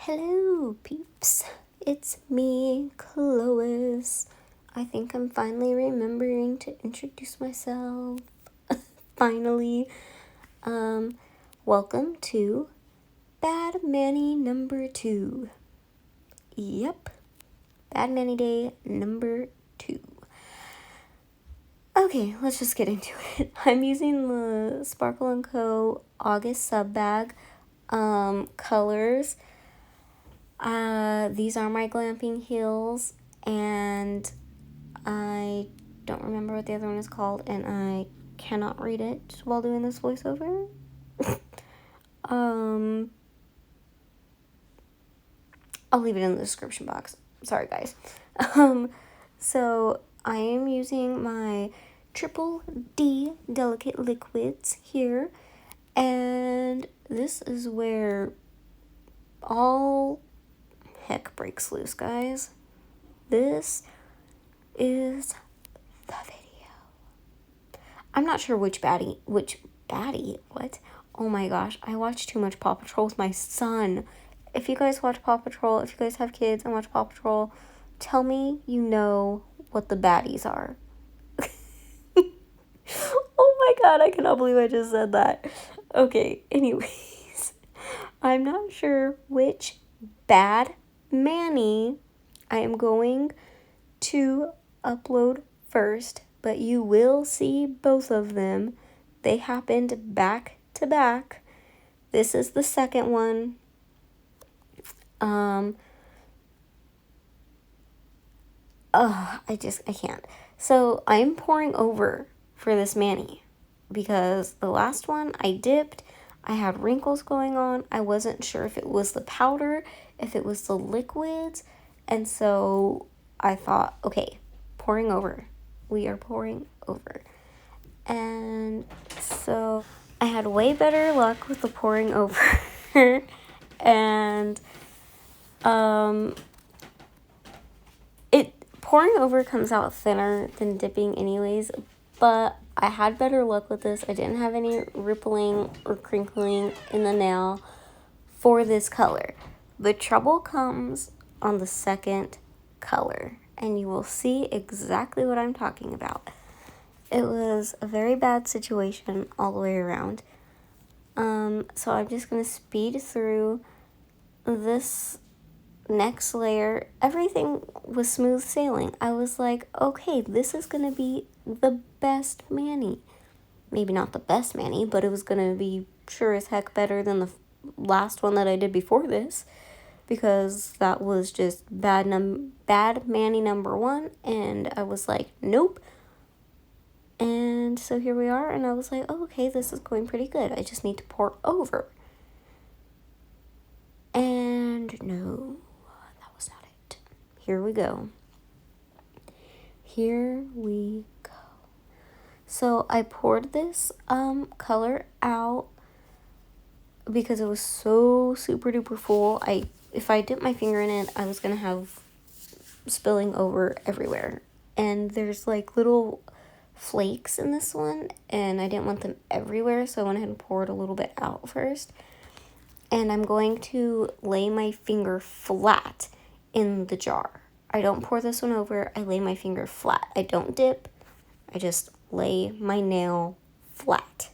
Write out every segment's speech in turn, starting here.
Hello, peeps. It's me, Chlois. I think I'm finally remembering to introduce myself. Finally. Welcome to Bad Manny number 2. Yep. Bad Manny Day number 2. Okay, let's just get into it. I'm using the Sparkle & Co. August sub bag colors. These are my glamping heels, and I don't remember what the other one is called, and I cannot read it while doing this voiceover. I'll leave it in the description box. Sorry, guys. So I am using my Triple D Delicate Liquids here, and this is where all heck breaks loose, guys. This is the video. I'm not sure which baddie, what? Oh my gosh, I watch too much Paw Patrol with my son. If you guys watch Paw Patrol, if you guys have kids and watch Paw Patrol, tell me you know what the baddies are. Oh my god, I cannot believe I just said that. Okay, anyways, I'm not sure which Bad Manny I am going to upload first, but you will see both of them. They happened back to back. This is the second one. I can't. So I'm pouring over for this Manny because the last one I dipped. I had wrinkles going on. I wasn't sure if it was the powder, if it was the liquids, and so I thought, okay, pouring over. We are pouring over. And so I had way better luck with the pouring over. And pouring over comes out thinner than dipping anyways, but I had better luck with this. I didn't have any rippling or crinkling in the nail for this color. The trouble comes on the second color, and you will see exactly what I'm talking about. It was a very bad situation all the way around. So I'm just going to speed through this next layer. Everything was smooth sailing. I was like, okay, this is going to be the best Manny. Maybe not the best Manny, but it was going to be sure as heck better than the last one that I did before this, because that was just bad Manny number 1, and I was like, nope. And so here we are, and I was like, oh, okay, this is going pretty good. I just need to pour over. And no, that was not it. Here we go. Here we go. So I poured this color out because it was so super duper full. If I dipped my finger in it, I was gonna have spilling over everywhere. And there's like little flakes in this one, and I didn't want them everywhere, so I went ahead and poured a little bit out first. And I'm going to lay my finger flat in the jar. I don't pour this one over, I lay my finger flat. I don't dip, I just lay my nail flat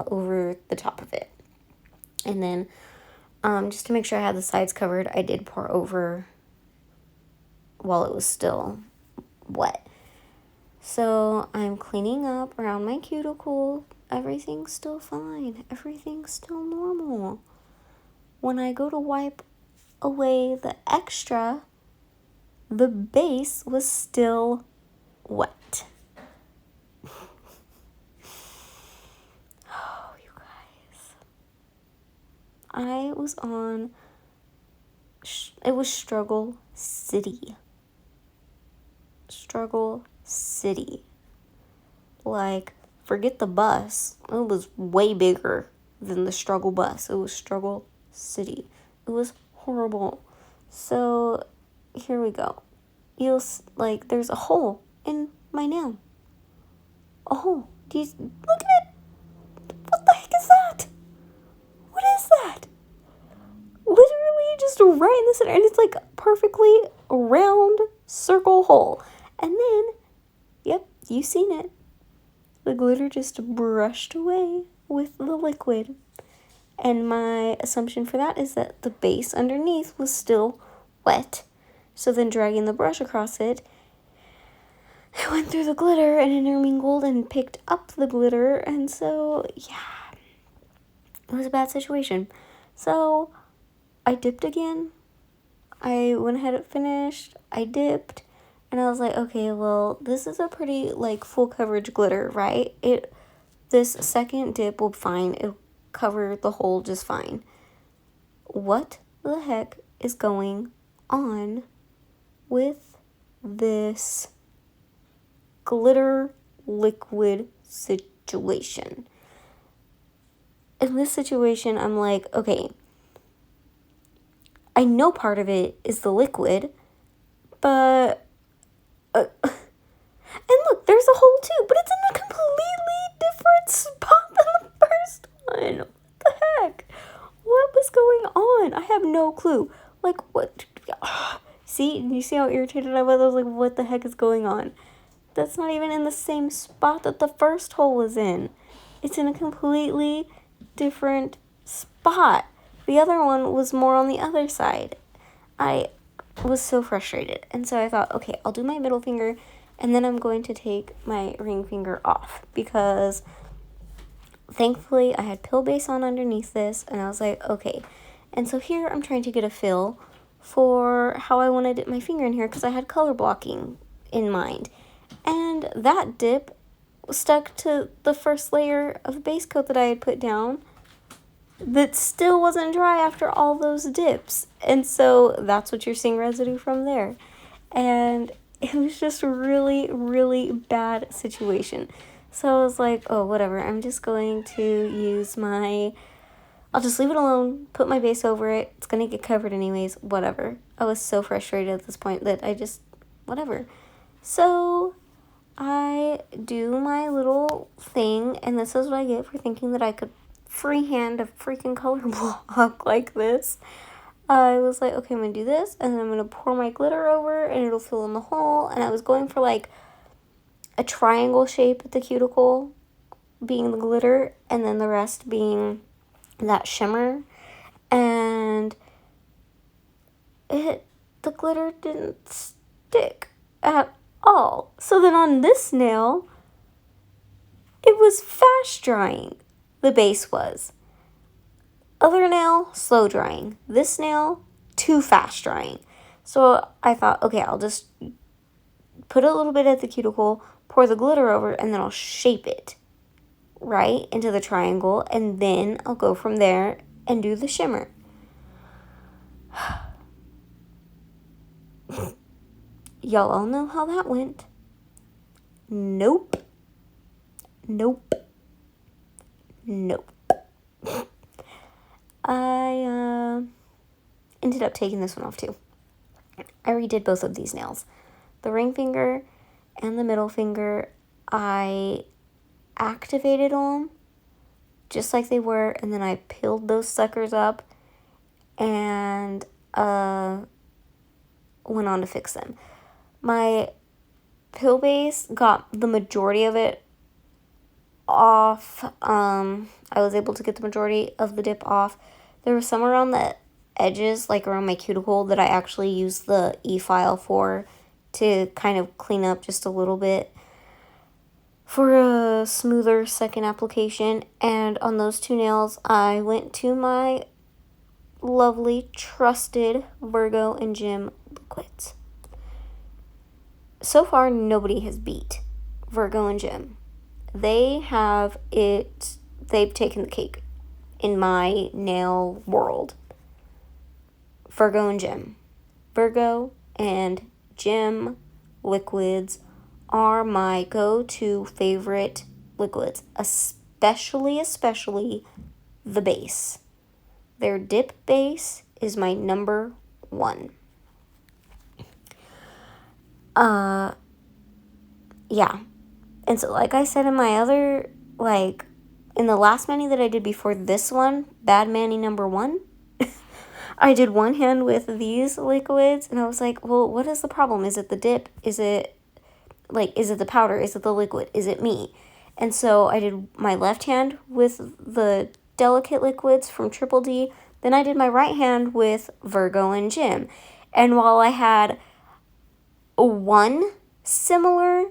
over the top of it. And then just to make sure I had the sides covered, I did pour over while it was still wet. So I'm cleaning up around my cuticle. Everything's still fine. Everything's still normal. When I go to wipe away the extra, the base was still wet. Oh, you guys. I was on, it was Struggle City. Struggle City. Like, forget the bus. It was way bigger than the Struggle bus. It was Struggle City. It was horrible. So here we go. You'll there's a hole in my nail. A hole. Do you look at it? What the heck is that? What is that? Literally right in the center, and it's like perfectly round circle hole. And then, yep, you've seen it. The glitter just brushed away with the liquid. And my assumption for that is that the base underneath was still wet. So then dragging the brush across it, it went through the glitter and intermingled and picked up the glitter. And so, yeah, it was a bad situation. So I dipped again. I went ahead and finished. I dipped. And I was like, okay, well, this is a pretty, like, full coverage glitter, right? This second dip will fine. It'll cover the hole just fine. What the heck is going on with this glitter liquid situation? In this situation, I'm like, okay, I know part of it is the liquid, but and look, there's a hole too, but it's in a completely different spot than the first one. What the heck? What was going on? I have no clue. Like, what? See? You see how irritated I was? I was like, what the heck is going on? That's not even in the same spot that the first hole was in. It's in a completely different spot. The other one was more on the other side. I was so frustrated. And so I thought, okay, I'll do my middle finger, and then I'm going to take my ring finger off, because thankfully I had pill base on underneath this, and I was like, okay. And so here I'm trying to get a feel for how I want to dip my finger in here, because I had color blocking in mind. And that dip stuck to the first layer of base coat that I had put down that still wasn't dry after all those dips. And so that's what you're seeing residue from there. And it was just a really, really bad situation. So I was like, oh, whatever. I'm just going to use I'll just leave it alone, put my base over it. It's going to get covered anyways, whatever. I was so frustrated at this point that I just, whatever. So I do my little thing, and this is what I get for thinking that I could freehand a freaking color block like this. I was like, okay, I'm going to do this, and then I'm going to pour my glitter over, and it'll fill in the hole. And I was going for like a triangle shape at the cuticle being the glitter, and then the rest being that shimmer. And the glitter didn't stick at all. So then on this nail, it was fast drying. The base was. Other nail, slow drying. This nail, too fast drying. So I thought, okay, I'll just put a little bit at the cuticle, pour the glitter over, and then I'll shape it right into the triangle, and then I'll go from there and do the shimmer. Y'all all know how that went. Nope. I ended up taking this one off too. I redid both of these nails. The ring finger and the middle finger, I activated them just like they were, and then I peeled those suckers up and went on to fix them. My pill base got the majority of it off. I was able to get the majority of the dip off. There was some around the edges, like around my cuticle, that I actually used the e-file for to kind of clean up just a little bit for a smoother second application. And on those two nails, I went to my lovely, trusted Virgo and Jim liquids. So far, nobody has beat Virgo and Jim. They've taken the cake in my nail world. Virgo and Jim. Virgo and Jim liquids are my go-to favorite liquids, especially the base. Their dip base is my number one. Yeah. And so, like I said in my other, in the last mani that I did before this one, Bad Mani number 1, I did one hand with these liquids, and I was like, well, what is the problem? Is it the dip? Is it the powder? Is it the liquid? Is it me? And so I did my left hand with the delicate liquids from Triple D. Then I did my right hand with Virgo and Jim. And while I had one similar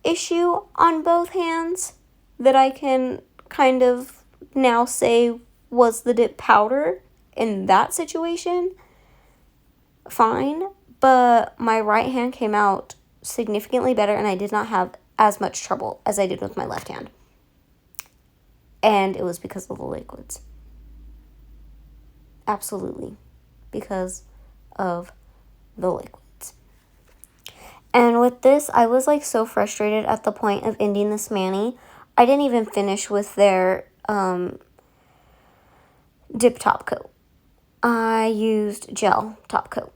issue on both hands that I can kind of now say was the dip powder in that situation, fine. But my right hand came out significantly better, and I did not have as much trouble as I did with my left hand. And it was because of the liquids. Absolutely. Because of the liquids. And with this, I was like so frustrated at the point of ending this mani. I didn't even finish with their dip top coat. I used gel top coat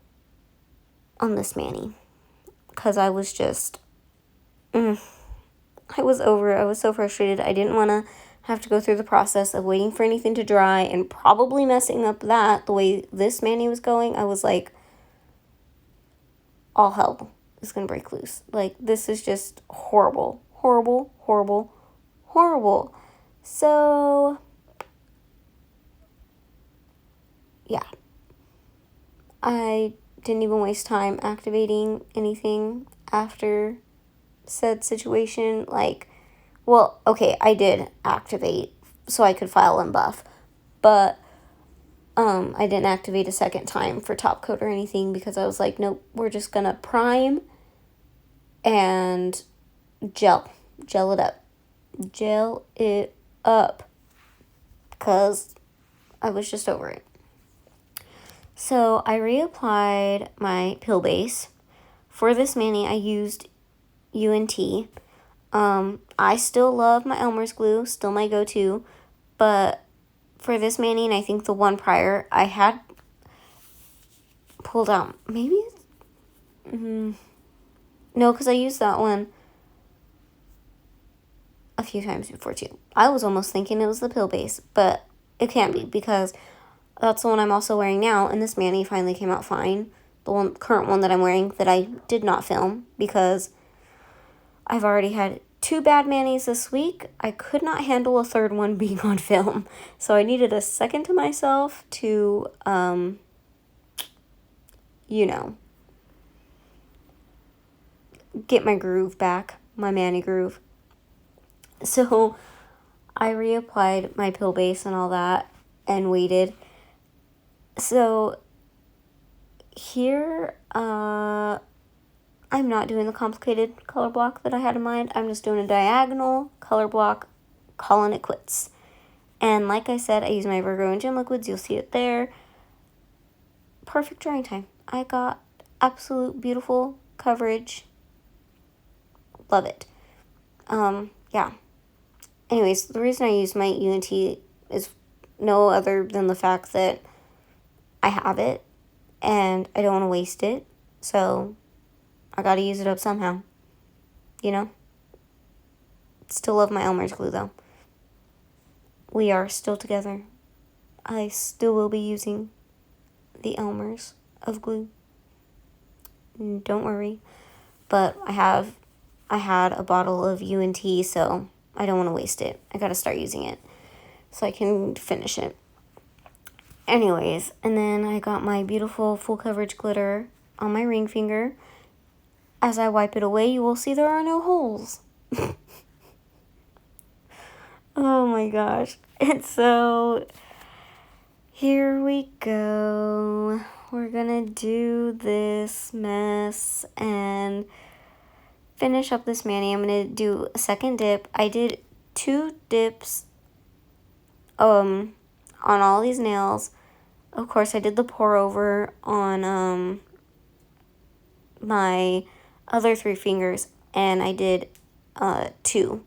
on this mani because I was just, I was over it. I was so frustrated. I didn't want to have to go through the process of waiting for anything to dry and probably messing up that the way this mani was going. I was like, all hell is going to break loose. Like, this is just horrible, horrible, horrible, horrible. So, yeah. I didn't even waste time activating anything after said situation. Like, well, okay, I did activate so I could file and buff, but I didn't activate a second time for top coat or anything because I was like, nope, we're just gonna prime and gel it up because I was just over it. So I reapplied my pill base. For this mani, I used UNT. I still love my Elmer's glue, still my go-to, but for this mani, and I think the one prior, I had pulled out, maybe, no, because I used that one a few times before too. I was almost thinking it was the pill base, but it can't be because that's the one I'm also wearing now, and this mani finally came out fine. The current one that I'm wearing that I did not film because I've already had 2 bad manis this week. I could not handle a third one being on film. So I needed a second to myself to, get my groove back, my mani groove. So I reapplied my pill base and all that and waited. So here, I'm not doing the complicated color block that I had in mind. I'm just doing a diagonal color block, calling it quits. And like I said, I use my Virgo and Gem liquids. You'll see it there. Perfect drying time. I got absolute beautiful coverage. Love it. Yeah. Anyways, the reason I use my UNT is no other than the fact that I have it and I don't want to waste it. So I got to use it up somehow. Still love my Elmer's glue though. We are still together. I still will be using the Elmer's of glue. Don't worry. But I had a bottle of UNT, so I don't want to waste it. I got to start using it so I can finish it. Anyways, and then I got my beautiful full coverage glitter on my ring finger. As I wipe it away, you will see there are no holes. Oh my gosh. And so here we go. We're gonna do this mess and finish up this mani. I'm gonna do a second dip. I did 2 dips on all these nails. Of course, I did the pour over on my other 3 fingers, and I did 2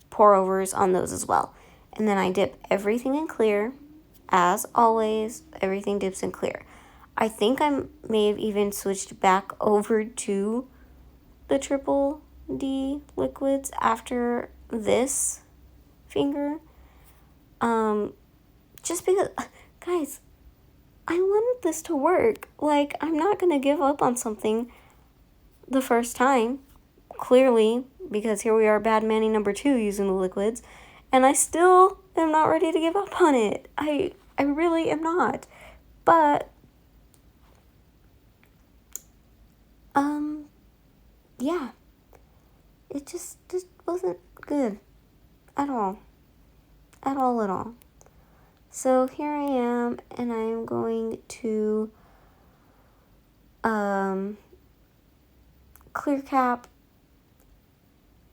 pour overs on those as well. And then I dip everything in clear. As always, everything dips in clear. I think I may have even switched back over to the Triple D liquids after this finger. Just because, guys, I wanted this to work. Like, I'm not going to give up on something the first time, clearly, because here we are, Bad Manny number 2 using the liquids, and I still am not ready to give up on it. I really am not. But, yeah, it just wasn't good at all. At all. So here I am, and I am going to clear cap,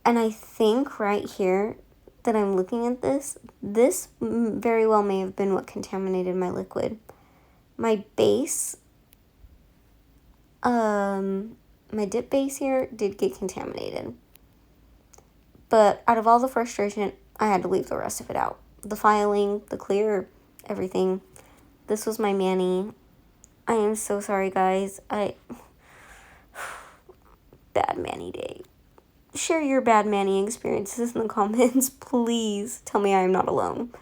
and I think right here that I'm looking at this very well may have been what contaminated my liquid. My base, my dip base here did get contaminated. But out of all the frustration, I had to leave the rest of it out. The filing, the clear, everything. This was my Manny. I am so sorry, guys. Bad Manny day. Share your bad Manny experiences in the comments. Please tell me I am not alone.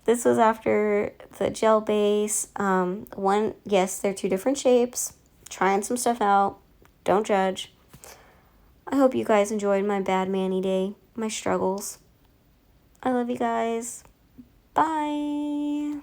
This was after the gel base. Yes, they're 2 different shapes. Trying some stuff out. Don't judge. I hope you guys enjoyed my bad Manny day. My struggles. I love you guys. Bye.